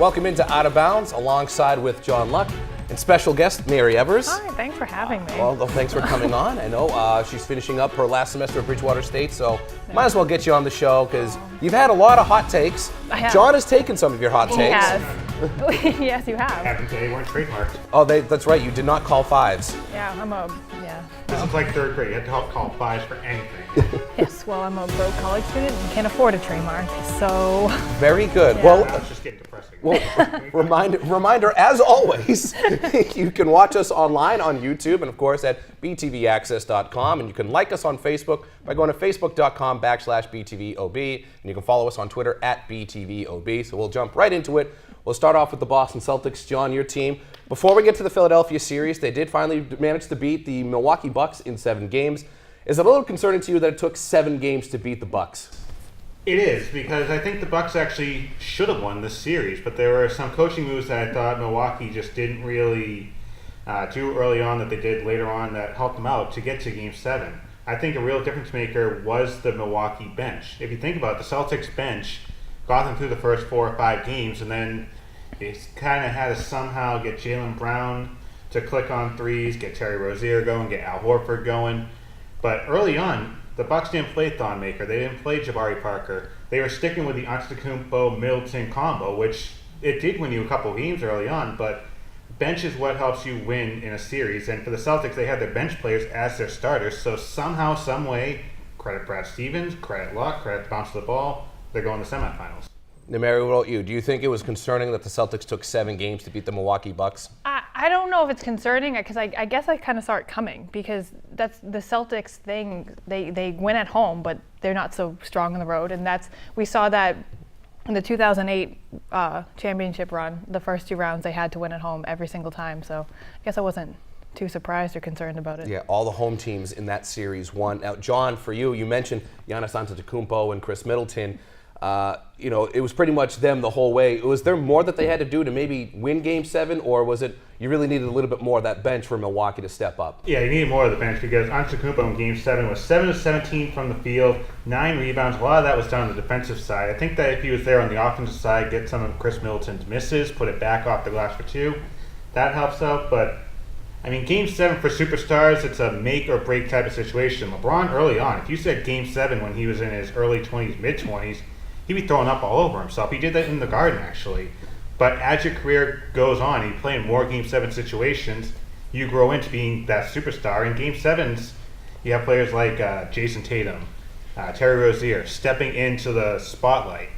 Welcome into Out of Bounds, alongside with John Luck and special guest Mary Evers. Hi, thanks for having me. Well, thanks for coming on. I know she's finishing up her last semester at Bridgewater State, so might as well get you on the show because you've had a lot of hot takes. I have. John has taken some of your hot takes. He has. Yes, you have. Happened they weren't trademarked. Oh, that's right. You did not call fives. Yeah, This is like third grade. You had to call fives for anything. Yes, well, I'm a broke college student and can't afford a trademark, so. Very good. Yeah. Well, Now it's just getting depressing. Well, reminder, as always, you can watch us online on YouTube and, of course, at btvaccess.com. And you can like us on Facebook by going to facebook.com/btvob. And you can follow us on Twitter at btvob. So we'll jump right into it. We'll start off with the Boston Celtics. John, your team. Before we get to the Philadelphia series, they did finally manage to beat the Milwaukee Bucks in 7 games. Is it a little concerning to you that it took 7 games to beat the Bucks? It is, because I think the Bucks actually should have won this series, but there were some coaching moves that I thought Milwaukee just didn't really do early on that they did later on that helped them out to get to Game 7. I think a real difference maker was the Milwaukee bench. If you think about it, the Celtics bench got them through the first 4 or 5 games, and then it kind of had to somehow get Jaylen Brown to click on threes, get Terry Rozier going, get Al Horford going. But early on, the Bucks didn't play Thon Maker. They didn't play Jabari Parker. They were sticking with the Antetokounmpo-Middleton combo, which it did win you a couple games early on, but bench is what helps you win in a series. And for the Celtics, they had their bench players as their starters. So somehow, some way, credit Brad Stevens, credit Luck, credit the bounce of the ball, they're going to semifinals. Now, Mary, what about you? Do you think it was concerning that the Celtics took 7 games to beat the Milwaukee Bucks? I don't know if it's concerning because I guess I kind of saw it coming because that's the Celtics thing. They win at home, but they're not so strong on the road. And we saw that in the 2008 championship run, the first 2 rounds they had to win at home every single time. So I guess I wasn't too surprised or concerned about it. Yeah, all the home teams in that series won. Now, John, for you mentioned Giannis Antetokounmpo and Chris Middleton. It was pretty much them the whole way. Was there more that they had to do to maybe win Game 7, or was it you really needed a little bit more of that bench for Milwaukee to step up? Yeah, you needed more of the bench because Antetokounmpo in Game 7 was 7 of 17 from the field, 9 rebounds. A lot of that was done on the defensive side. I think that if he was there on the offensive side, get some of Chris Middleton's misses, put it back off the glass for 2, that helps out. But, I mean, Game 7 for superstars, it's a make or break type of situation. LeBron early on, if you said Game 7 when he was in his early 20s, mid-20s, he'd be throwing up all over himself. He did that in the Garden, actually. But as your career goes on, and you play in more Game 7 situations, you grow into being that superstar. In Game 7s, you have players like Jason Tatum, Terry Rozier, stepping into the spotlight.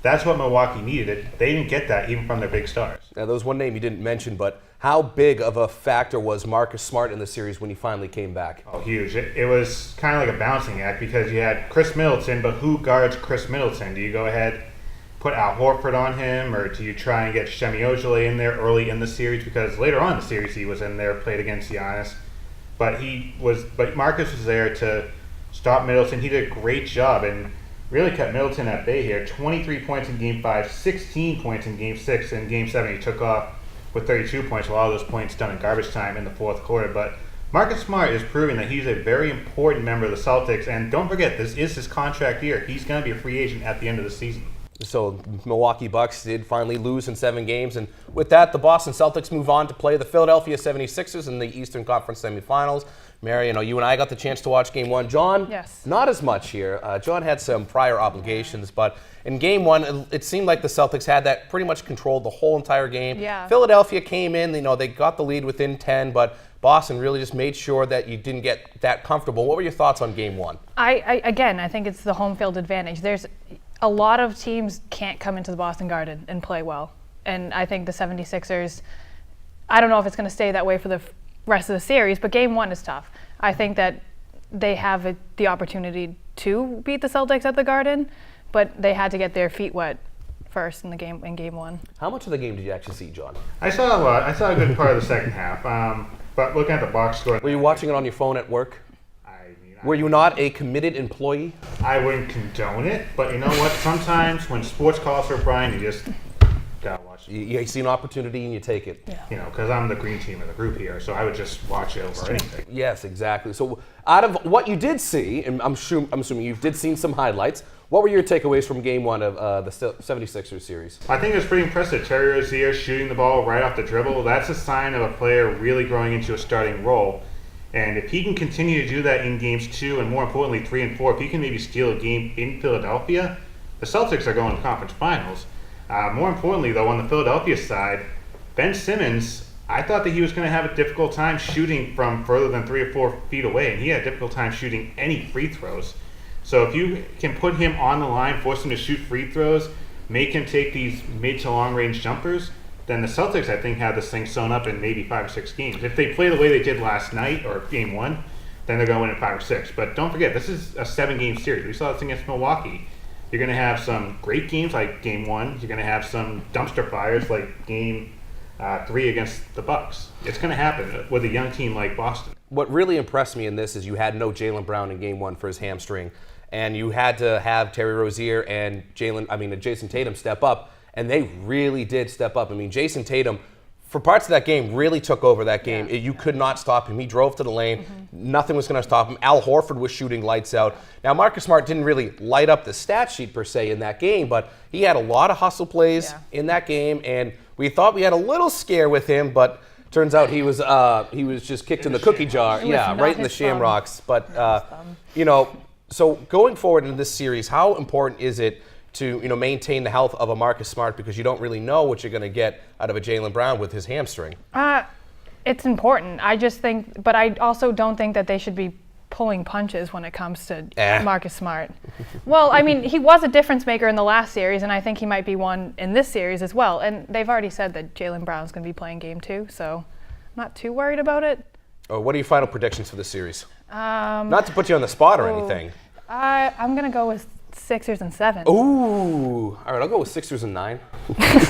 That's what Milwaukee needed. They didn't get that even from their big stars. Now, there was one name you didn't mention, but how big of a factor was Marcus Smart in the series when he finally came back? Oh, huge. It was kind of like a balancing act because you had Chris Middleton, but who guards Chris Middleton? Do you go ahead, put Al Horford on him, or do you try and get Shemi Ojale in there early in the series? Because later on in the series he was in there, played against Giannis. But Marcus was there to stop Middleton. He did a great job and really kept Middleton at bay here. 23 points in Game 5, 16 points in Game 6. In Game 7 he took off with 32 points, a lot of those points done in garbage time in the fourth quarter. But Marcus Smart is proving that he's a very important member of the Celtics. And don't forget, this is his contract year. He's going to be a free agent at the end of the season. So Milwaukee Bucks did finally lose in 7 games. And with that, the Boston Celtics move on to play the Philadelphia 76ers in the Eastern Conference semifinals. Mary, you and I got the chance to watch Game 1. John, yes. Not as much here. John had some prior obligations, but in Game 1, it seemed like the Celtics had that pretty much controlled the whole entire game. Yeah. Philadelphia came in, they got the lead within 10, but Boston really just made sure that you didn't get that comfortable. What were your thoughts on Game 1? I think it's the home field advantage. There's a lot of teams can't come into the Boston Garden and play well. And I think the 76ers, I don't know if it's going to stay that way for the rest of the series, but Game 1 is tough. I think that they have the opportunity to beat the Celtics at the Garden, but they had to get their feet wet first in Game 1. How much of the game did you actually see, John? I saw a lot. I saw a good part of the second half. But looking at the box score, were you watching it on your phone at work? Were you not a committed employee? I wouldn't condone it, but you know what? Sometimes when sports calls for Brian, you just gotta watch it. You see an opportunity and you take it. Yeah. Because I'm the green team of the group here, so I would just watch it over anything. Yes, exactly. So out of what you did see, and I'm assuming you did see some highlights, what were your takeaways from Game 1 of the 76ers series? I think it was pretty impressive. Terry Rozier shooting the ball right off the dribble. That's a sign of a player really growing into a starting role. And if he can continue to do that in Games 2 and more importantly 3 and 4, if he can maybe steal a game in Philadelphia, the Celtics are going to conference finals. More importantly, though, on the Philadelphia side, Ben Simmons, I thought that he was going to have a difficult time shooting from further than 3 or 4 feet away, and he had a difficult time shooting any free throws. So if you can put him on the line, force him to shoot free throws, make him take these mid to long range jumpers, then the Celtics, I think, have this thing sewn up in maybe 5 or 6 games. If they play the way they did last night or Game 1, then they're going to win in 5 or 6. But don't forget, this is a 7-game series. We saw this thing against Milwaukee. You're going to have some great games like Game 1. You're going to have some dumpster fires like Game 3 against the Bucks. It's going to happen with a young team like Boston. What really impressed me in this is you had no Jaylen Brown in Game 1 for his hamstring, and you had to have Terry Rozier and Jason Tatum step up, and they really did step up. I mean, Jason Tatum, for parts of that game, really took over that game. You could not stop him. He drove to the lane. Nothing was going to stop him. Al Horford was shooting lights out. Now, Marcus Smart didn't really light up the stat sheet per se in that game, but he had a lot of hustle plays in that game, and we thought we had a little scare with him, but turns out he was just kicked in the cookie jar. Yeah, right in the shamrocks. But, so going forward in this series, how important is it to maintain the health of a Marcus Smart, because you don't really know what you're going to get out of a Jaylen Brown with his hamstring? It's important. I just think, but I also don't think that they should be pulling punches when it comes to Marcus Smart. Well, I mean, he was a difference maker in the last series, and I think he might be one in this series as well. And they've already said that Jaylen Brown's going to be playing Game 2, so I'm not too worried about it. What are your final predictions for the series? Not to put you on the spot or anything. I'm going to go with Sixers and 7. Ooh. All right, I'll go with Sixers and 9.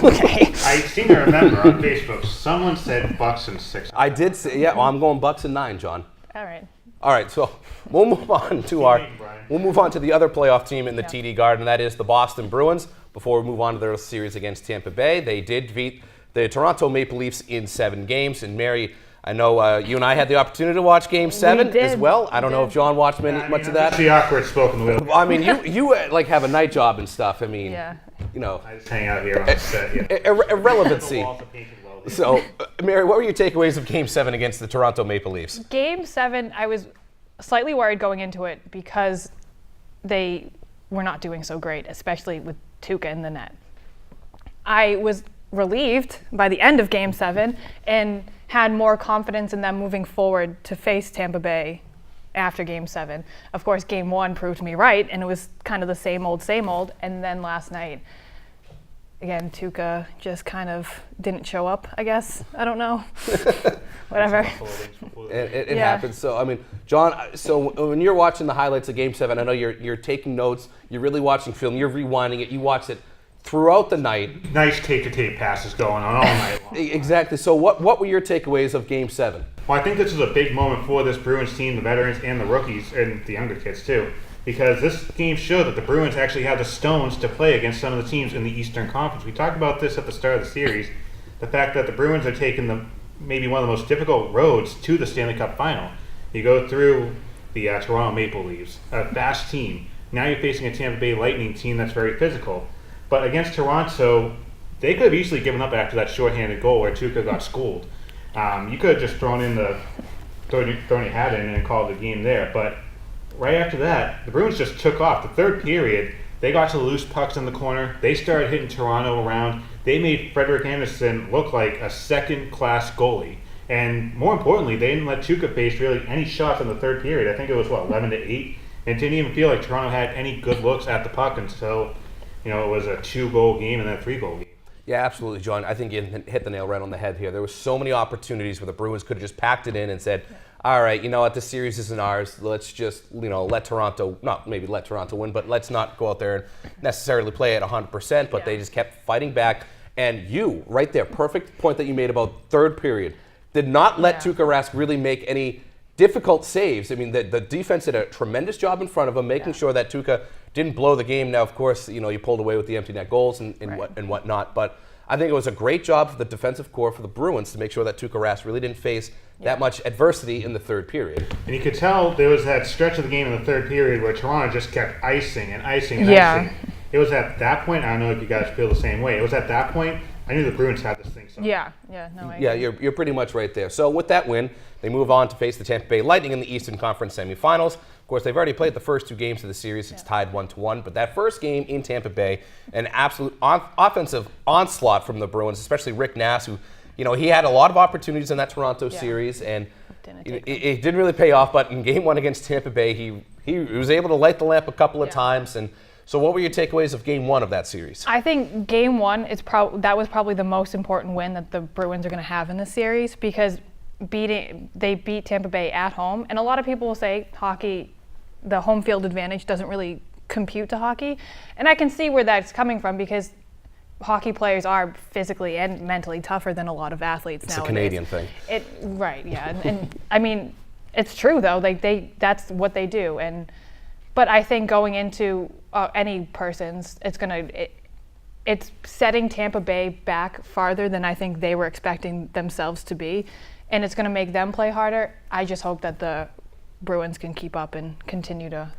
Okay. I seem to remember on Facebook, someone said Bucks and 6. I did say, well, I'm going Bucks and 9, John. All right. All right, so we'll move on to the other playoff team in the TD Garden, and that is the Boston Bruins. Before we move on to their series against Tampa Bay, they did defeat the Toronto Maple Leafs in 7 games. And Mary, I know you and I had the opportunity to watch Game 7 as well. I don't know if John watched much of that. That's the awkward spoken wheel. I mean, you like have a night job and stuff. I mean, I just hang out here on the set. Irrelevancy. So, Mary, what were your takeaways of Game 7 against the Toronto Maple Leafs? Game 7, I was slightly worried going into it because they were not doing so great, especially with Tuukka in the net. I was relieved by the end of Game 7 and had more confidence in them moving forward to face Tampa Bay after Game 7. Of course, Game 1 proved me right, and it was kind of the same old. And then last night, again, Tuukka just kind of didn't show up, I guess. I don't know. Whatever. It happens. So, I mean, John, so when you're watching the highlights of Game 7, I know you're taking notes, you're really watching film, you're rewinding it, you watch it throughout the night. Nice tape-to-tape passes going on all night long. Exactly. So what were your takeaways of Game 7? Well, I think this was a big moment for this Bruins team, the veterans and the rookies, and the younger kids too, because this game showed that the Bruins actually had the stones to play against some of the teams in the Eastern Conference. We talked about this at the start of the series, the fact that the Bruins are taking maybe one of the most difficult roads to the Stanley Cup Final. You go through the Toronto Maple Leafs, a fast team. Now you're facing a Tampa Bay Lightning team that's very physical. But against Toronto, they could have easily given up after that shorthanded goal where Tuukka got schooled. You could have just thrown your hat in and called the game there. But right after that, the Bruins just took off. The third period, they got to loose pucks in the corner. They started hitting Toronto around. They made Frederik Andersen look like a second-class goalie. And more importantly, they didn't let Tuukka face really any shots in the third period. I think it was, 11-8? And it didn't even feel like Toronto had any good looks at the puck until it was a 2-goal game and then a 3-goal game. Yeah, absolutely, John. I think you hit the nail right on the head here. There were so many opportunities where the Bruins could have just packed it in and said, all right, you know what, this series isn't ours. Let's just, let Toronto, not maybe let Toronto win, but let's not go out there and necessarily play at 100%, but they just kept fighting back. And you, right there, perfect point that you made about third period, did not let Tuukka Rask really make any difficult saves. I mean, the defense did a tremendous job in front of him, making sure that Tuukka didn't blow the game. Now, of course, you pulled away with the empty net goals and whatnot. But I think it was a great job for the defensive core for the Bruins to make sure that Tuukka Rask really didn't face that much adversity in the third period. And you could tell there was that stretch of the game in the third period where Toronto just kept icing and icing and icing. It was at that point, I don't know if you guys feel the same way, it was at that point, I knew the Bruins had this thing. You're pretty much right there. So with that win, they move on to face the Tampa Bay Lightning in the Eastern Conference semifinals. Of course, they've already played the first 2 games of the series. It's tied 1-1. But that first game in Tampa Bay, an absolute offensive onslaught from the Bruins, especially Rick Nass, who, he had a lot of opportunities in that Toronto series, and it didn't really pay off. But in Game 1 against Tampa Bay, he was able to light the lamp a couple of times. And so what were your takeaways of Game 1 of that series? I think Game 1, that was probably the most important win that the Bruins are going to have in this series, because they beat Tampa Bay at home. And a lot of people will say hockey, the home field advantage doesn't really compute to hockey. And I can see where that's coming from, because hockey players are physically and mentally tougher than a lot of athletes nowadays. It's a Canadian thing. Right, yeah. And I mean, it's true, though. That's what they do. But I think going into any person's, it's setting Tampa Bay back farther than I think they were expecting themselves to be, and it's going to make them play harder. I just hope that the Bruins can keep up and continue to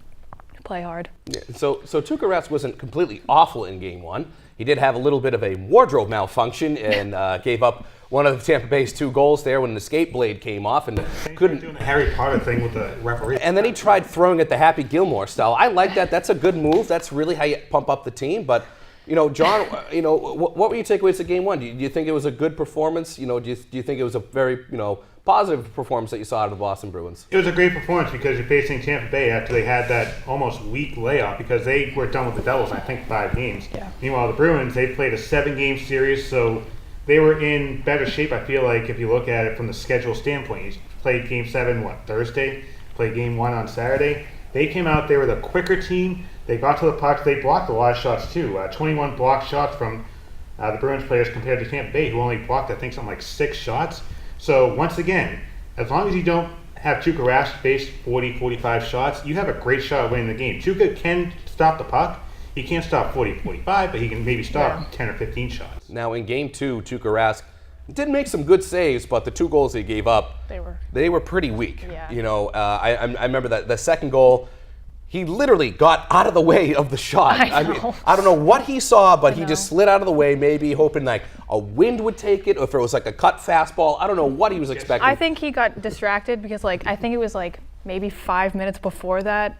play hard. Yeah, so Tuukka Rask wasn't completely awful in Game 1. He did have a little bit of a wardrobe malfunction and gave up one of Tampa Bay's 2 goals there when the skate blade came off and couldn't. Doing the Harry Potter thing with the referee. And then he tried throwing it the Happy Gilmore style. I like that. That's a good move. That's really how you pump up the team. But John, what were your takeaways of Game 1? Do you think it was a good performance? Do you think it was a very positive performance that you saw out of the Boston Bruins? It was a great performance because you're facing Tampa Bay after they had that almost week layoff because they were done with the Devils, I think, 5 games. Yeah. Meanwhile, the Bruins, they played a 7-game series, so they were in better shape, I feel like, if you look at it from the schedule standpoint. You played Game 7, Thursday? Played Game 1 on Saturday. They came out, they were the quicker team. They got to the puck. They blocked a lot of shots, too. 21 blocked shots from the Bruins players compared to Tampa Bay, who only blocked, I think, something like 6 shots. So, once again, as long as you don't have Tuukka Rask face 40, 45 shots, you have a great shot at winning the game. Tuukka can stop the puck. He can't stop 40, 45, but he can maybe stop 10 or 15 shots. Now, in Game 2, Tuukka Rask did make some good saves, but the 2 goals he gave up, they were pretty weak. Yeah. I remember that the second goal, he literally got out of the way of the shot. I know. I don't know what he saw, but he just slid out of the way, maybe hoping like a wind would take it, or if it was like a cut fastball. I don't know what he was expecting. I think he got distracted because I think it was maybe 5 minutes before that,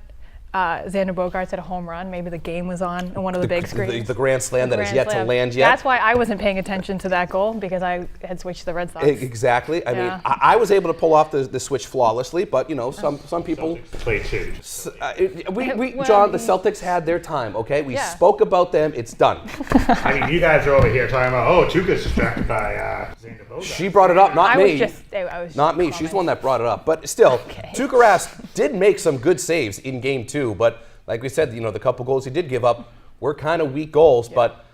Xander Bogaerts had a home run. Maybe the game was on one of the big screens. The grand slam that has yet to land yet. That's why I wasn't paying attention to that goal, because I had switched to the Red Sox. Exactly. I mean, I was able to pull off the switch flawlessly, but some people. Play too. John, the Celtics had their time. Okay, we spoke about them. It's done. I mean, you guys are over here talking about Tuukka's distracted by Xander Bogaerts. She brought it up, not me. I was not me. She's the one that brought it up. But still, Tuukka Rask did make some good saves in Game 2. But like we said, the couple goals he did give up were kind of weak goals. Yeah. But,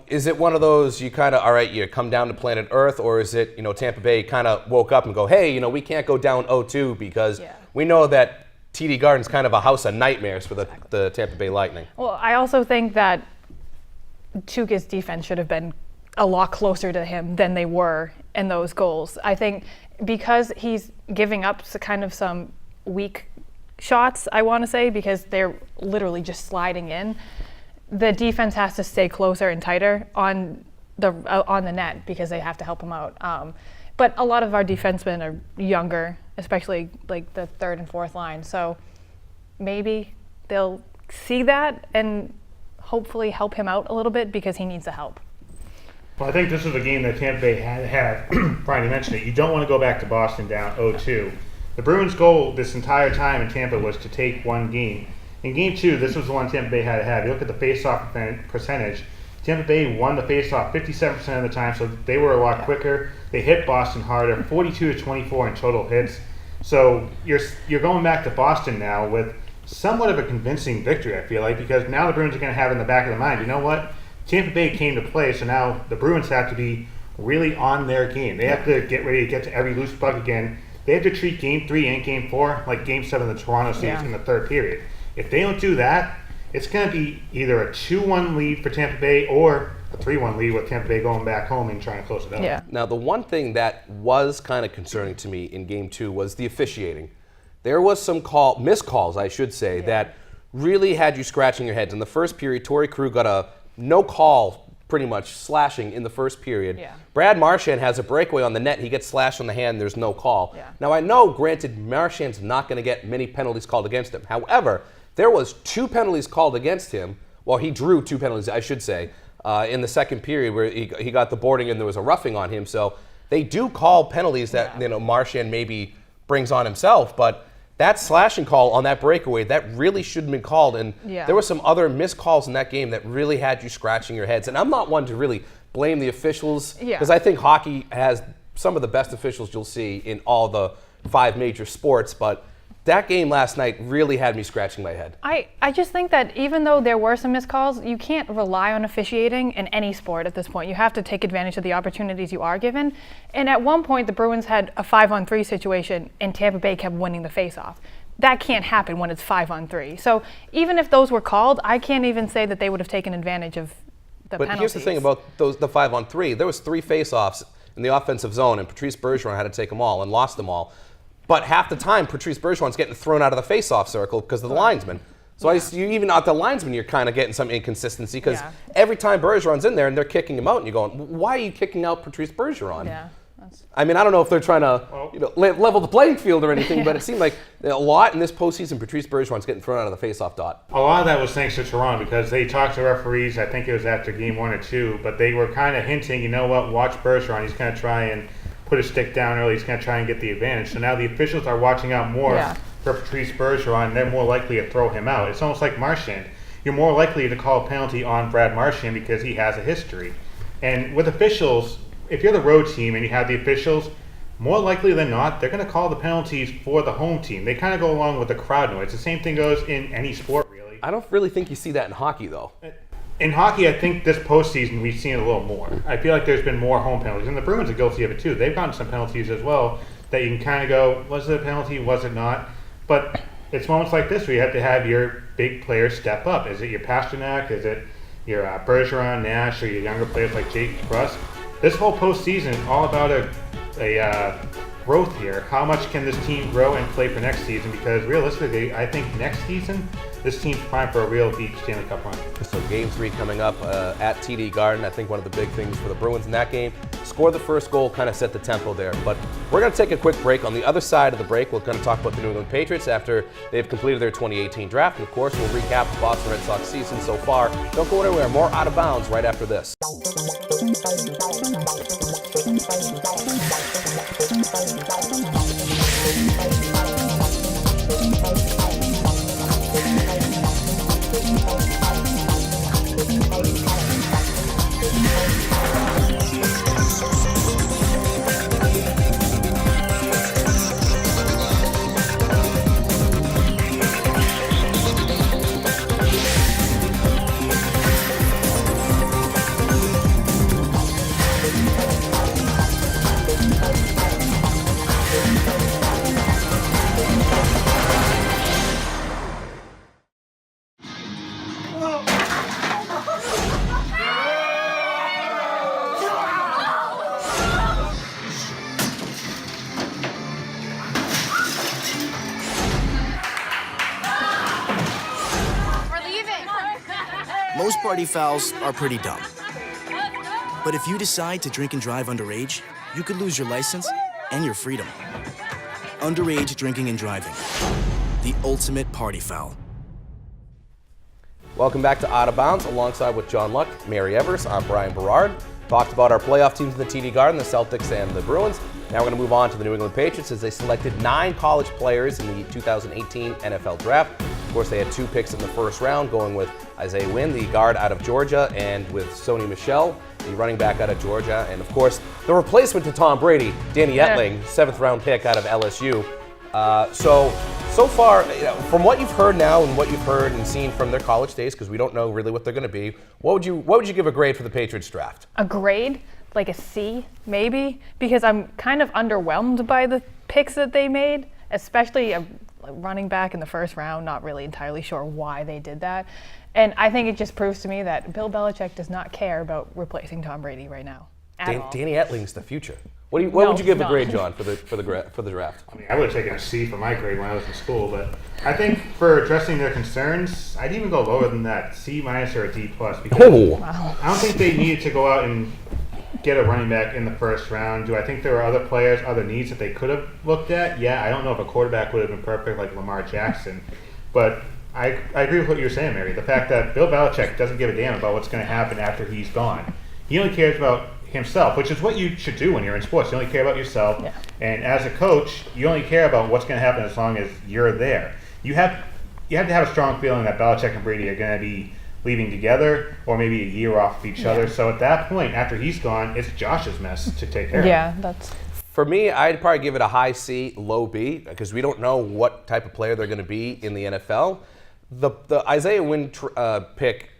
is it one of those you kind of, all right, you come down to planet Earth, or is it, Tampa Bay kind of woke up and go, hey, we can't go down 0-2 because we know that TD Garden's kind of a house of nightmares for the Tampa Bay Lightning. Well, I also think that Tuukka's defense should have been a lot closer to him than they were in those goals. I think because he's giving up some weak shots, I want to say, because they're literally just sliding in, the defense has to stay closer and tighter on the net because they have to help him out. But a lot of our defensemen are younger, especially like the 3rd and 4th line. So maybe they'll see that and hopefully help him out a little bit because he needs the help. Well, I think this was a game that Tampa Bay had. Brian, you mentioned it. You don't want to go back to Boston down 0-2. The Bruins' goal this entire time in Tampa was to take one game. In Game 2, this was the one Tampa Bay had to have. You look at the face-off percentage. Tampa Bay won the face-off 57% of the time, so they were a lot quicker. They hit Boston harder, 42-24 in total hits. So you're going back to Boston now with somewhat of a convincing victory, I feel like, because now the Bruins are going to have in the back of their mind, you know what? Tampa Bay came to play, so now the Bruins have to be really on their game. They have to get ready to get to every loose puck again. They have to treat Game 3 and Game 4 like Game 7 of the Toronto series in the 3rd period. If they don't do that, it's going to be either a 2-1 lead for Tampa Bay or a 3-1 lead with Tampa Bay going back home and trying to close it out. Yeah. Now, the one thing that was kind of concerning to me in Game 2 was the officiating. There was some missed calls, I should say, that really had you scratching your heads. In the first period, Torrey Krug got a no call, pretty much slashing in the first period. Yeah. Brad Marchand has a breakaway on the net. He gets slashed on the hand. There's no call. Yeah. Now, I know, granted, Marchand's not going to get many penalties called against him. However, there was 2 penalties called against him. Well, he drew 2 penalties, I should say, in the second period where he got the boarding and there was a roughing on him. So they do call penalties that Marchand maybe brings on himself, but that slashing call on that breakaway, that really shouldn't have been called. And there were some other missed calls in that game that really had you scratching your heads. And I'm not one to really blame the officials, because I think hockey has some of the best officials you'll see in all the 5 major sports. But that game last night really had me scratching my head. I just think that even though there were some missed calls, you can't rely on officiating in any sport at this point. You have to take advantage of the opportunities you are given. And at one point, the Bruins had a 5-on-3 situation, and Tampa Bay kept winning the faceoff. That can't happen when it's 5-on-3. So even if those were called, I can't even say that they would have taken advantage of the penalties. But here's the thing about the 5-on-3. There was 3 faceoffs in the offensive zone, and Patrice Bergeron had to take them all and lost them all. But half the time, Patrice Bergeron's getting thrown out of the face-off circle because of the linesman. So you even at the linesman, you're kind of getting some inconsistency because every time Bergeron's in there and they're kicking him out, and you're going, why are you kicking out Patrice Bergeron? Yeah. I mean, I don't know if they're trying to level the playing field or anything, but it seemed like a lot in this postseason, Patrice Bergeron's getting thrown out of the face-off dot. A lot of that was thanks to Toronto because they talked to referees, I think it was after game 1 or 2, but they were kind of hinting, you know what, watch Bergeron. He's going to try and put his stick down early. He's going to try and get the advantage. So now the officials are watching out more for Patrice Bergeron. They're more likely to throw him out. It's almost like Marchand. You're more likely to call a penalty on Brad Marchand because he has a history. And with officials, if you're the road team and you have the officials, more likely than not, they're going to call the penalties for the home team. They kind of go along with the crowd noise. The same thing goes in any sport, really. I don't really think you see that in hockey, though. In hockey, I think this postseason we've seen it a little more. I feel like there's been more home penalties, and the Bruins are guilty of it too. They've gotten some penalties as well that you can kind of go, was it a penalty, was it not? But it's moments like this where you have to have your big players step up. Is it your Pasternak? Is it your Bergeron, Nash, or your younger players like Jake Bruss? This whole postseason is all about a growth here. How much can this team grow and play for next season? Because realistically, I think next season, this team's primed for a real deep Stanley Cup run. So Game 3 coming up at TD Garden. I think one of the big things for the Bruins in that game, score the first goal, kind of set the tempo there. But we're going to take a quick break. On the other side of the break, we're going to talk about the New England Patriots after they've completed their 2018 draft. And of course, we'll recap the Boston Red Sox season so far. Don't go anywhere. More Out of Bounds right after this. Most party fouls are pretty dumb. But if you decide to drink and drive underage, you could lose your license and your freedom. Underage drinking and driving. The ultimate party foul. Welcome back to Out of Bounds, alongside with John Luck, Mary Evers. I'm Brian Berard. Talked about our playoff teams in the TD Garden, the Celtics and the Bruins. Now we're going to move on to the New England Patriots as they selected 9 college players in the 2018 NFL Draft. Of course, they had 2 picks in the first round, going with Isaiah Wynn, the guard out of Georgia, and with Sony Michel, the running back out of Georgia. And of course, the replacement to Tom Brady, Danny Etling, 7th round pick out of LSU. So far, from what you've heard now and what you've heard and seen from their college days, because we don't know really what they're going to be, what would you give a grade for the Patriots draft? A grade? Like a C, maybe? Because I'm kind of underwhelmed by the picks that they made, especially a running back in the first round. Not really entirely sure why they did that. And I think it just proves to me that Bill Belichick does not care about replacing Tom Brady right now at all. Danny Etling's the future. What would you give the no. grade, John, for the draft? I mean, I would have taken a C for my grade when I was in school, but I think for addressing their concerns, I'd even go lower than that, C- or a D+, because I don't think they needed to go out and get a running back in the first round. Do I think there were other players, other needs that they could have looked at? Yeah, I don't know if a quarterback would have been perfect like Lamar Jackson, but I agree with what you're saying, Mary. The fact that Bill Belichick doesn't give a damn about what's going to happen after he's gone. He only cares about himself, which is what you should do when you're in sports. You only care about yourself. Yeah. And as a coach, you only care about what's going to happen as long as you're there. You have to have a strong feeling that Belichick and Brady are going to be leaving together or maybe a year off of each other. So at that point, after he's gone, it's Josh's mess to take care of. Yeah, that's... For me, I'd probably give it a high C, low B, because we don't know what type of player they're going to be in the NFL. The Isaiah Wynn pick,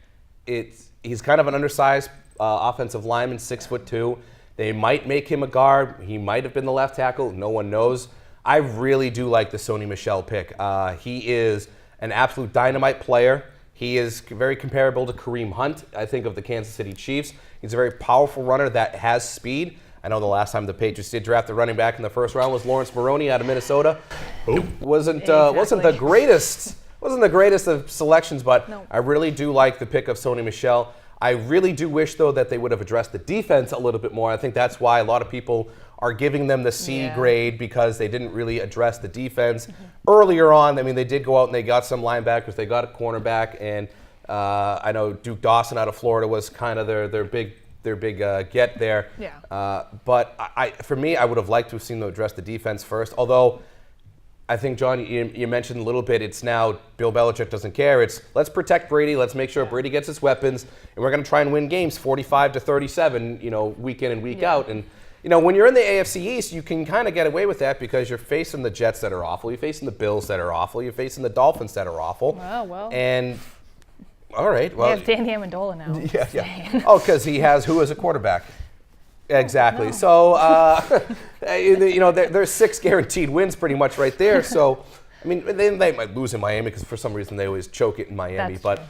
he's kind of an undersized offensive lineman, 6'2". They might make him a guard. He might have been the left tackle. No one knows. I really do like the Sony Michel pick. He is an absolute dynamite player. He is very comparable to Kareem Hunt, I think, of the Kansas City Chiefs. He's a very powerful runner that has speed. I know the last time the Patriots did draft a running back in the first round was Lawrence Maroney out of Minnesota. It wasn't the greatest of selections, but No. I really do like the pick of Sony Michel. I really do wish, though, that they would have addressed the defense a little bit more. I think that's why a lot of people are giving them the C grade, because they didn't really address the defense earlier on. I mean, they did go out and they got some linebackers. They got a cornerback, and I know Duke Dawson out of Florida was kind of their big get there. Yeah. But for me, I would have liked to have seen them address the defense first. Although I think, John, you mentioned a little bit, it's now Bill Belichick doesn't care. It's let's protect Brady. Let's make sure Brady gets his weapons, and we're going to try and win games 45-37, week in and week out. And when you're in the AFC East, you can kind of get away with that because you're facing the Jets that are awful. You're facing the Bills that are awful. You're facing the Dolphins that are awful. Well. And all right. We Well, have Danny Amendola now. Yeah. Oh, because he has who as a quarterback? Exactly. No. So, there's 6 guaranteed wins pretty much right there. So, I mean, they might lose in Miami because for some reason they always choke it in Miami. That's But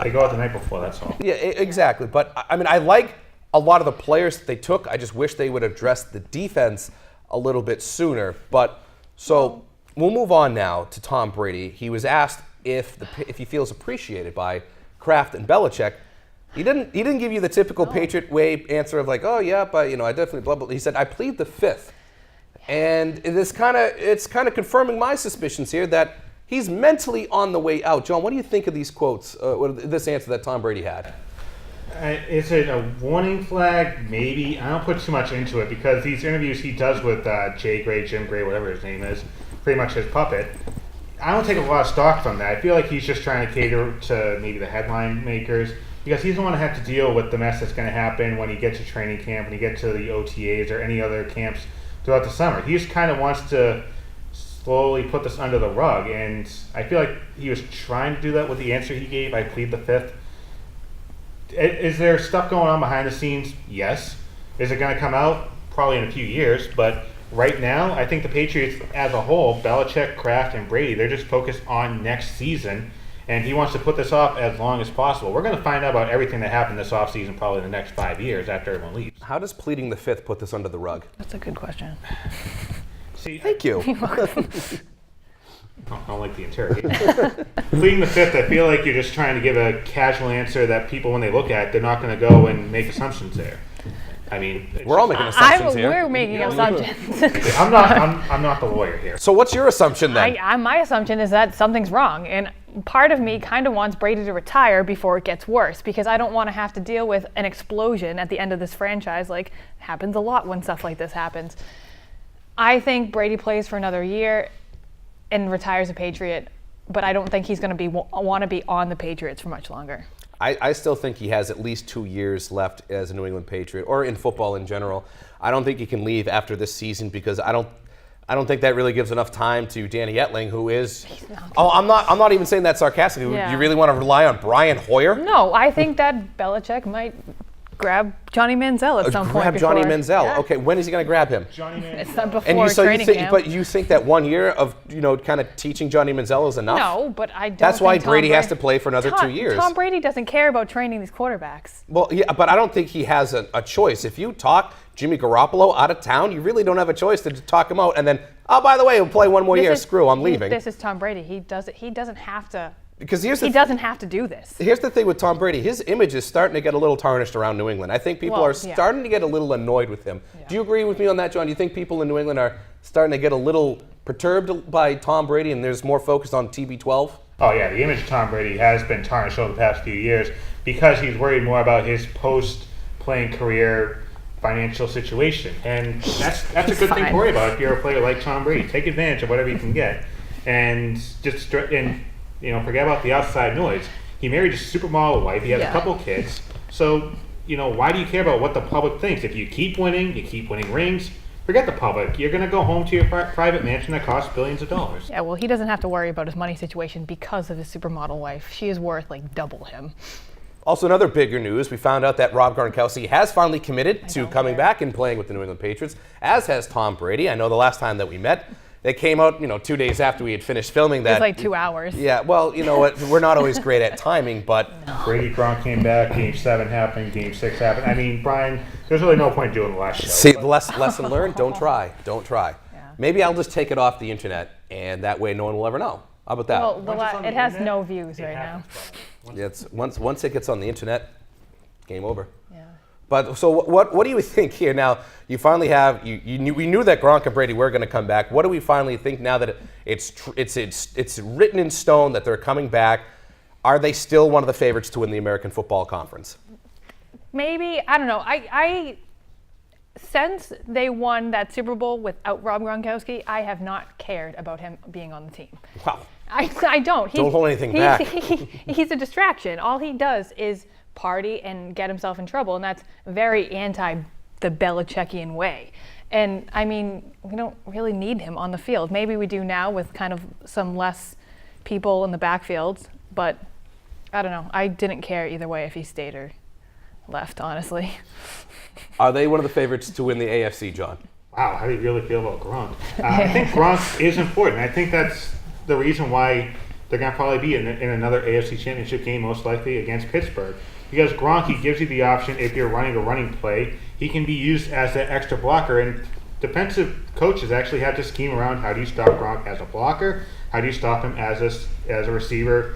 They go out the night before, that's all. yeah, exactly. But I mean, I like a lot of the players that they took. I just wish they would address the defense a little bit sooner. But so we'll move on now to Tom Brady. He was asked if he feels appreciated by Kraft and Belichick. He didn't give you the typical Patriot way answer of like, oh yeah, but I definitely blah blah. He said, I plead the fifth, and it's kind of confirming my suspicions here that he's mentally on the way out. John, what do you think of these quotes? This answer that Tom Brady had? Is it a warning flag? Maybe. I don't put too much into it because these interviews he does with Jay Gray, Jim Gray, whatever his name is, pretty much his puppet. I don't take a lot of stock from that. I feel like he's just trying to cater to maybe the headline makers because he doesn't want to have to deal with the mess that's going to happen when he gets to training camp, when he gets to the OTAs or any other camps throughout the summer. He just kind of wants to slowly put this under the rug, and I feel like he was trying to do that with the answer he gave, I plead the fifth. Is there stuff going on behind the scenes? Yes. Is it going to come out? Probably in a few years, but right now, I think the Patriots as a whole, Belichick, Kraft, and Brady, they're just focused on next season, and he wants to put this off as long as possible. We're going to find out about everything that happened this offseason probably in the next 5 years after everyone leaves. How does pleading the fifth put this under the rug? That's a good question. See, Thank you. I don't like the interrogation. Pleading the fifth, I feel like you're just trying to give a casual answer that people, when they look at, they're not going to go and make assumptions there. I mean, We're all making assumptions here. We're making assumptions. I'm not the lawyer here. So what's your assumption then? My assumption is that something's wrong, and part of me kind of wants Brady to retire before it gets worse because I don't want to have to deal with an explosion at the end of this franchise. Like, happens a lot when stuff like this happens. I think Brady plays for another year and retires a Patriot, but I don't think he's going to want to be on the Patriots for much longer. I still think he has at least 2 years left as a New England Patriot, or in football in general. I don't think he can leave after this season because I don't think that really gives enough time to Danny Etling, who is. I'm not even saying that sarcastically. Yeah. You really want to rely on Brian Hoyer? No, I think that Belichick might grab Johnny Manziel at some point. Grab Johnny before- Manziel. Yeah. Okay, when is he going to grab him? Johnny Manziel. It's not before And you, so you training think, camp. but you think that 1 year of kind of teaching Johnny Manziel is enough? No, but I don't. That's why think Tom Brady has Brady- to play for another 2 years. Tom Brady doesn't care about training these quarterbacks. Well, yeah, but I don't think he has a choice. If you talk Jimmy Garoppolo out of town, you really don't have a choice to talk him out and then, oh, by the way, we'll play one more year. Screw, I'm leaving. This is Tom Brady. He doesn't have to. Because He doesn't have to do this. Here's the thing with Tom Brady. His image is starting to get a little tarnished around New England. I think people Well, are yeah. starting to get a little annoyed with him. Yeah. Do you agree with me on that, John? Do you think people in New England are starting to get a little perturbed by Tom Brady and there's more focus on TB12? Oh yeah, the image of Tom Brady has been tarnished over the past few years because he's worried more about his post-playing career financial situation, and that's a good thing to worry about if you're a player like Tom Brady. Take advantage of whatever you can get, and forget about the outside noise. He married a supermodel wife. He has a couple kids. So why do you care about what the public thinks? If you keep winning rings. Forget the public. You're going to go home to your private mansion that costs billions of dollars. Yeah, well, he doesn't have to worry about his money situation because of his supermodel wife. She is worth like double him. Also, another bigger news, we found out that Rob Gronkowski has finally committed to coming back and playing with the New England Patriots, as has Tom Brady. I know the last time that we met, they came out, 2 days after we had finished filming that. It was like 2 hours. Yeah, well, you know what, we're not always great at timing, but Brady Gronk came back, Game 7 happened, Game 6 happened. I mean, Brian, there's really no point doing the last show. see, the lesson learned, don't try. Yeah. Maybe I'll just take it off the internet, and that way no one will ever know. How about that? Well, it has no views right now. Yeah, it's, once it gets on the internet, game over. Yeah. But so what do you think here now? You finally have we knew that Gronk and Brady were going to come back. What do we finally think now that it's written in stone that they're coming back? Are they still one of the favorites to win the American Football Conference? Maybe, I don't know. I since they won that Super Bowl without Rob Gronkowski, I have not cared about him being on the team. Wow. I don't. Don't hold anything back. He's a distraction. All he does is party and get himself in trouble, and that's very anti the Belichickian way. And I mean, we don't really need him on the field. Maybe we do now with kind of some less people in the backfield, but I don't know. I didn't care either way if he stayed or left, honestly. Are they one of the favorites to win the AFC, John? Wow, how do you really feel about Gronk? I think Gronk is important. I think that's the reason why they're going to probably be in another AFC Championship game, most likely against Pittsburgh. Because Gronk, he gives you the option, if you're running a running play, he can be used as that extra blocker. And defensive coaches actually have to scheme around how do you stop Gronk as a blocker, how do you stop him as a receiver,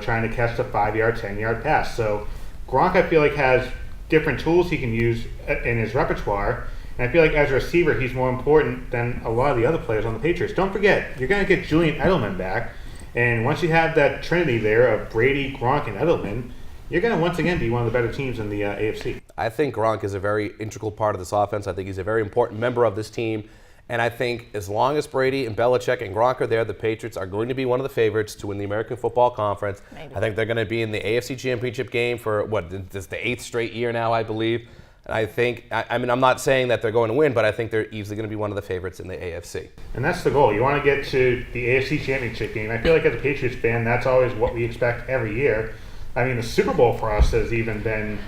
trying to catch the 5-yard, 10-yard pass. So Gronk, I feel like, has different tools he can use in his repertoire. And I feel like as a receiver, he's more important than a lot of the other players on the Patriots. Don't forget, you're going to get Julian Edelman back. And once you have that trinity there of Brady, Gronk, and Edelman, you're going to once again be one of the better teams in the AFC. I think Gronk is a very integral part of this offense. I think he's a very important member of this team. And I think as long as Brady and Belichick and Gronk are there, the Patriots are going to be one of the favorites to win the American Football Conference. Maybe. I think they're going to be in the AFC Championship game for, this is the 8th straight year now, I believe. And I think, I'm not saying that they're going to win, but I think they're easily going to be one of the favorites in the AFC. And that's the goal. You want to get to the AFC Championship game. I feel like as a Patriots fan, that's always what we expect every year. I mean, the Super Bowl for us has even been,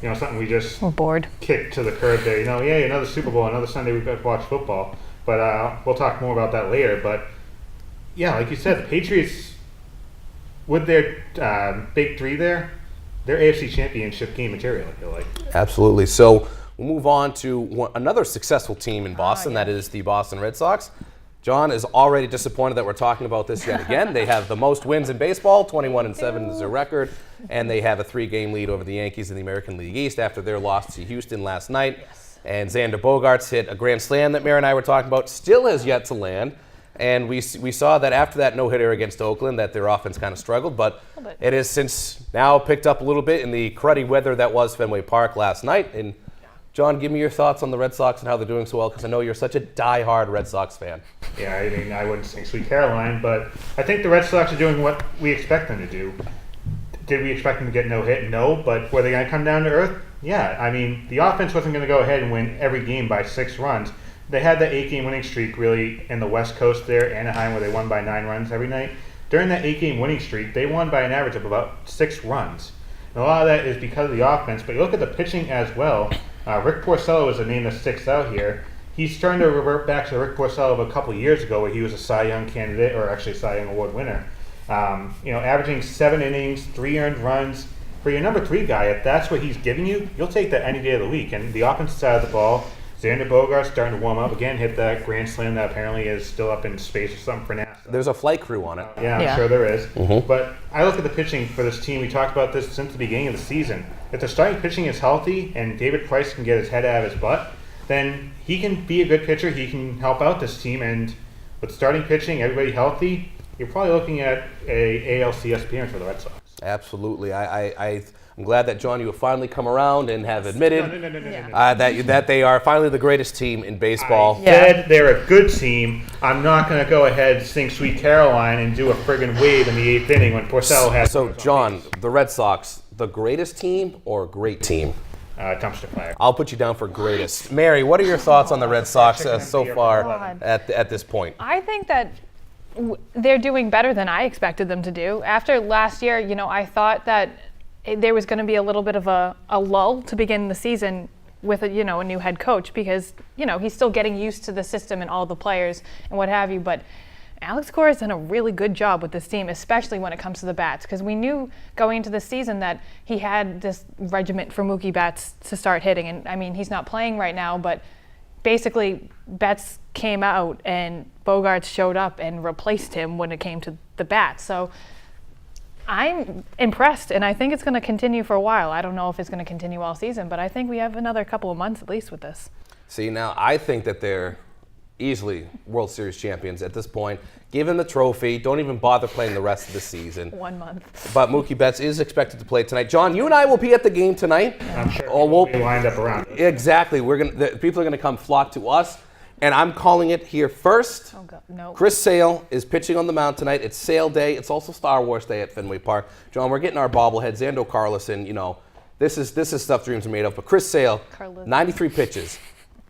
something we just We're bored. Kicked to the curb there. Another Super Bowl, another Sunday we've got to watch football. But we'll talk more about that later. But, yeah, like you said, the Patriots, with their big three there, they're AFC Championship game material, I feel like. Absolutely. So we'll move on to another successful team in Boston, that is the Boston Red Sox. John is already disappointed that we're talking about this yet again. They have the most wins in baseball, 21-7 is their record, and they have a 3-game lead over the Yankees in the American League East after their loss to Houston last night. Yes. And Xander Bogaerts hit a grand slam that Mary and I were talking about, still has yet to land. And we saw that after that no-hitter against Oakland that their offense kind of struggled, but it has since now picked up a little bit in the cruddy weather that was Fenway Park last night. And John, give me your thoughts on the Red Sox and how they're doing so well, because I know you're such a die-hard Red Sox fan. Yeah, I mean, I wouldn't say Sweet Caroline, but I think the Red Sox are doing what we expect them to do. Did we expect them to get no hit? No, but were they going to come down to earth? Yeah, I mean, the offense wasn't going to go ahead and win every game by 6 runs. They had that 8-game winning streak really in the West Coast there, Anaheim, where they won by 9 runs every night. During that 8-game winning streak, they won by an average of about 6 runs. And a lot of that is because of the offense. But you look at the pitching as well. Rick Porcello is a name that sticks out here. He's starting to revert back to the Rick Porcello of a couple of years ago, where he was a Cy Young candidate, or actually Cy Young Award winner. Averaging 7 innings, 3 earned runs. For your number 3 guy, if that's what he's giving you, you'll take that any day of the week. And the offensive side of the ball, Xander Bogaerts starting to warm up again, hit that grand slam that apparently is still up in space or something for NASA. There's a flight crew on it. Yeah, I'm sure there is. But I look at the pitching for this team. We talked about this since the beginning of the season. If the starting pitching is healthy and David Price can get his head out of his butt, then he can be a good pitcher. He can help out this team. And with starting pitching, everybody healthy, you're probably looking at a ALCS appearance for the Red Sox. Absolutely. I'm glad that, John, you have finally come around and have admitted No. that they are finally the greatest team in baseball. I said they're a good team. I'm not going to go ahead and sing Sweet Caroline and do a friggin' wave in the 8th inning when Porcello has. So, John, the Red Sox, the greatest team or great team? Dumpster fire. I'll put you down for greatest. Mary, what are your thoughts on the Red Sox so far at this point? I think that they're doing better than I expected them to do. After last year, I thought that there was going to be a little bit of a lull to begin the season with a new head coach, because he's still getting used to the system and all the players and what have you. But Alex Cora has done a really good job with this team, especially when it comes to the bats, because we knew going into the season that he had this regiment for Mookie Betts to start hitting. And I mean, he's not playing right now, but basically Betts came out and Bogaerts showed up and replaced him when it came to the bats. So I'm impressed, and I think it's going to continue for a while. I don't know if it's going to continue all season, but I think we have another couple of months at least with this. See, now I think that they're easily World Series champions at this point. Give him the trophy. Don't even bother playing the rest of the season. 1 month. But Mookie Betts is expected to play tonight. John, you and I will be at the game tonight. I'm sure we'll be lined up around it. Exactly. People are going to come flock to us. And I'm calling it here first. Oh, God, no. Chris Sale is pitching on the mound tonight. It's Sale Day. It's also Star Wars Day at Fenway Park. John, we're getting our bobblehead. Xando Carlson, this is stuff dreams are made of. But Chris Sale, 93 pitches,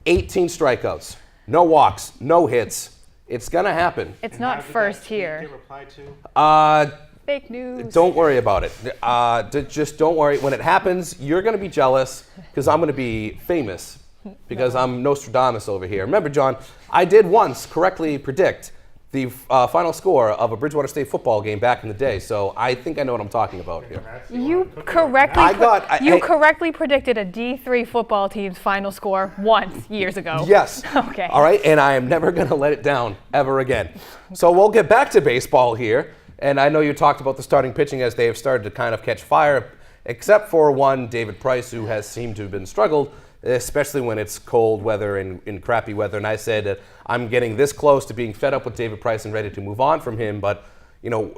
18 strikeouts, no walks, no hits. It's going to happen. It's not first here. Reply to? Fake news. Don't worry about it. Just don't worry. When it happens, you're going to be jealous because I'm going to be famous. Because I'm Nostradamus over here. Remember, John, I did once correctly predict the final score of a Bridgewater State football game back in the day, so I think I know what I'm talking about here. You correctly predicted a D3 football team's final score once years ago. Yes. Okay. All right, and I am never going to let it down ever again. So we'll get back to baseball here, and I know you talked about the starting pitching as they have started to kind of catch fire, except for one, David Price, who has seemed to have been struggled, especially when it's cold weather and in crappy weather. And I said that I'm getting this close to being fed up with David Price and ready to move on from him. But,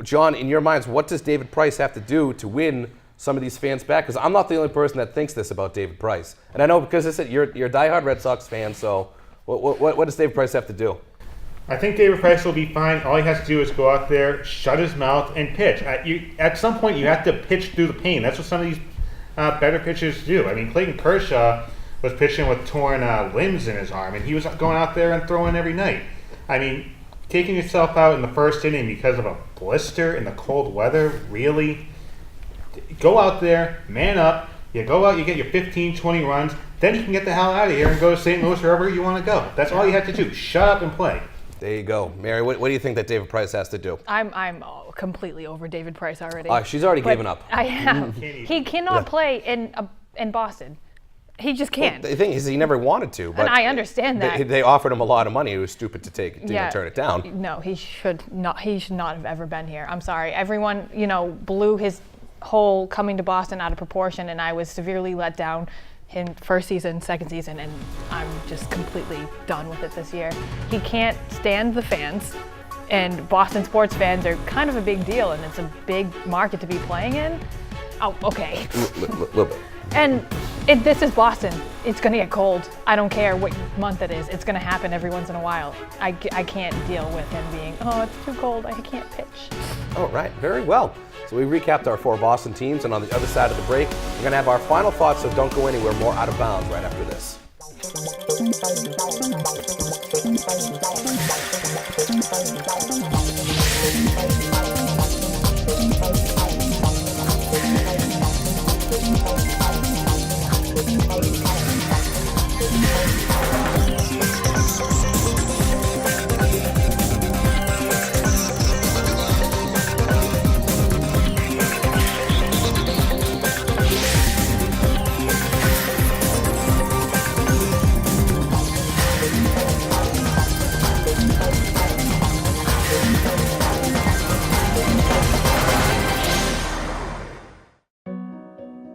John, in your minds, what does David Price have to do to win some of these fans back? Because I'm not the only person that thinks this about David Price. And I know because you're a diehard Red Sox fan, so what does David Price have to do? I think David Price will be fine. All he has to do is go out there, shut his mouth, and pitch. At some point, you have to pitch through the pain. That's what some of these better pitchers do. I mean, Clayton Kershaw was pitching with torn limbs in his arm, and he was going out there and throwing every night. I mean, taking yourself out in the first inning because of a blister in the cold weather, really? Go out there, man up, you go out, you get your 15, 20 runs, then you can get the hell out of here and go to St. Louis, wherever you want to go. That's all you have to do. Shut up and play. There you go. Mary, what do you think that David Price has to do? I'm completely over David Price already. She's already given up. I am. He cannot play in Boston. He just can't. Well, the thing is, he never wanted to. But and I understand that. They offered him a lot of money. He was stupid to turn it down. No, he should not have ever been here. I'm sorry. Everyone, blew his whole coming to Boston out of proportion, and I was severely let down in first season, second season, and I'm just completely done with it this year. He can't stand the fans, and Boston sports fans are kind of a big deal, and it's a big market to be playing in. Oh, okay. Little bit. And this is Boston. It's going to get cold. I don't care what month it is. It's going to happen every once in a while. I can't deal with him being, it's too cold. I can't pitch. All right, very well. So we recapped our 4 Boston teams, and on the other side of the break, we're going to have our final thoughts, so don't go anywhere. More Out of Bounds right after this.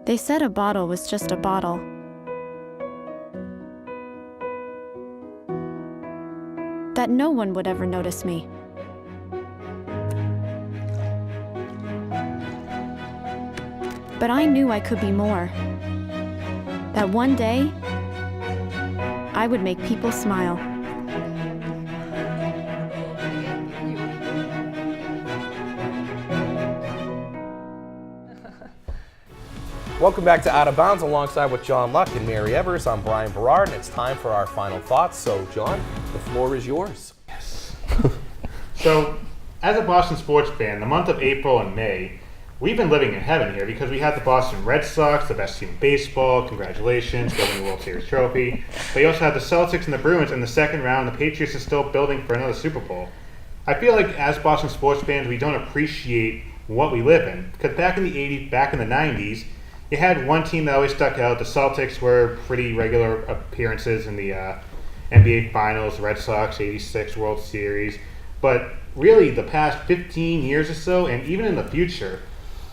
They said a bottle was just a bottle. That no one would ever notice me. But I knew I could be more. That one day, I would make people smile. Welcome back to Out of Bounds alongside with John Luck and Mary Evers. I'm Brian Berard, and it's time for our final thoughts. So, John, the floor is yours. Yes. So, as a Boston sports fan, the month of April and May, we've been living in heaven here because we had the Boston Red Sox, the best team in baseball. Congratulations, winning the World Series trophy. But you also had the Celtics and the Bruins in the second round. The Patriots are still building for another Super Bowl. I feel like as Boston sports fans, we don't appreciate what we live in. Because back in the 80s, back in the 90s, you had one team that always stuck out. The Celtics were pretty regular appearances in the NBA Finals, the Red Sox, 86 World Series. But really, the past 15 years or so, and even in the future,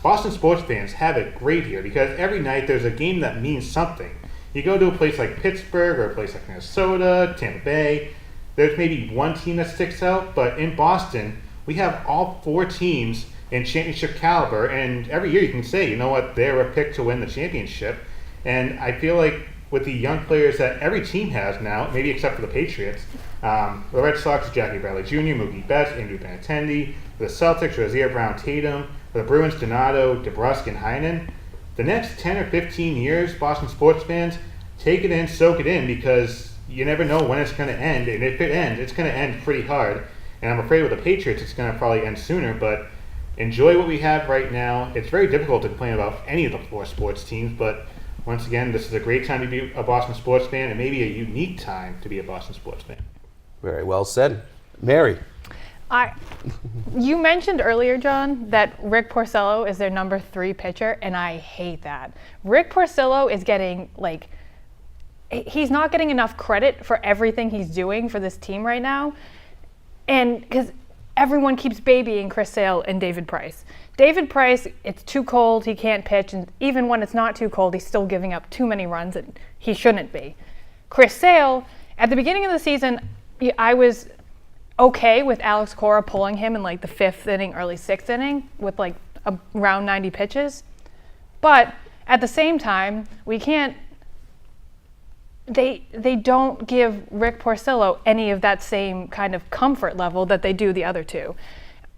Boston sports fans have it great here because every night there's a game that means something. You go to a place like Pittsburgh or a place like Minnesota, Tampa Bay, there's maybe one team that sticks out, but in Boston, we have all four teams in championship caliber, and every year you can say, you know what, they're a pick to win the championship. And I feel like with the young players that every team has now, maybe except for the Patriots, the Red Sox, Jackie Bradley Jr., Mookie Betts, Andrew Benintendi, the Celtics, Rozier, Brown, Tatum, the Bruins, Donato, DeBrusque, and Heinen. The next 10 or 15 years, Boston sports fans, take it in, soak it in, because you never know when it's going to end, and if it ends, it's going to end pretty hard. And I'm afraid with the Patriots, it's going to probably end sooner, but enjoy what we have right now. It's very difficult to complain about any of the four sports teams, but once again, this is a great time to be a Boston sports fan, and maybe a unique time to be a Boston sports fan. Very well said. Mary. You mentioned earlier, John, that Rick Porcello is their number 3 pitcher, and I hate that. Rick Porcello is getting, he's not getting enough credit for everything he's doing for this team right now, and because everyone keeps babying Chris Sale and David Price. David Price, it's too cold, he can't pitch, and even when it's not too cold, he's still giving up too many runs that he shouldn't be. Chris Sale, at the beginning of the season, I was okay with Alex Cora pulling him in the 5th inning, early 6th inning with around 90 pitches. But at the same time, we can't, they don't give Rick Porcello any of that same kind of comfort level that they do the other two.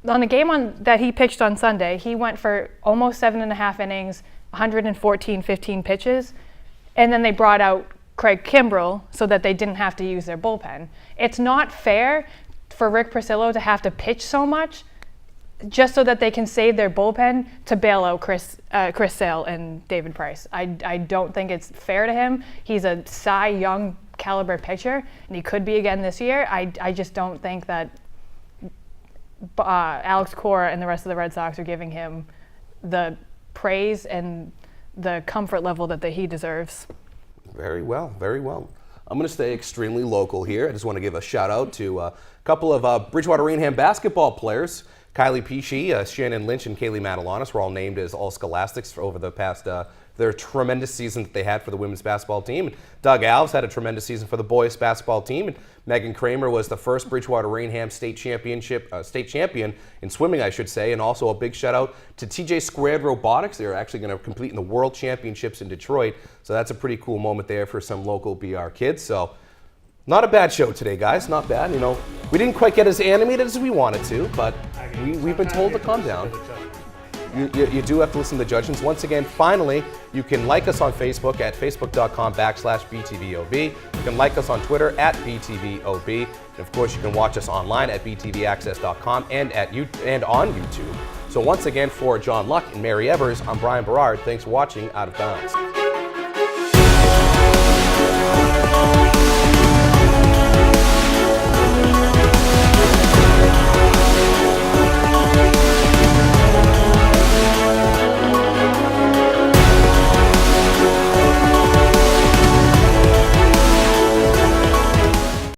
On the game that he pitched on Sunday, he went for almost 7.5 innings, 15 pitches, and then they brought out Craig Kimbrell so that they didn't have to use their bullpen. It's not fair for Rick Porcello to have to pitch so much just so that they can save their bullpen to bail out Chris Sale and David Price. I don't think it's fair to him. He's a Cy Young caliber pitcher, and he could be again this year. I just don't think that Alex Cora and the rest of the Red Sox are giving him the praise and the comfort level that he deserves. Very well, very well. I'm going to stay extremely local here. I just want to give a shout out to a couple of Bridgewater Rainham basketball players. Kylie Peachy, Shannon Lynch, and Kaylee Matalanis were all named as All Scholastics over the past their tremendous season that they had for the women's basketball team. Doug Alves had a tremendous season for the boys basketball team. And Megan Kramer was the first Bridgewater Rainham state champion in swimming, I should say. And also a big shout out to TJ Squared Robotics. They're actually going to compete in the World Championships in Detroit. So that's a pretty cool moment there for some local BR kids. So not a bad show today, guys. Not bad. You know, we didn't quite get as animated as we wanted to, but we've been told to calm down. You do have to listen to the judgments. Once again, finally, you can like us on Facebook at facebook.com/BTVOB. You can like us on Twitter at BTVOB. And of course, you can watch us online at btvaccess.com and on YouTube. So once again, for John Luck and Mary Evers, I'm Brian Berard. Thanks for watching Out of Bounds.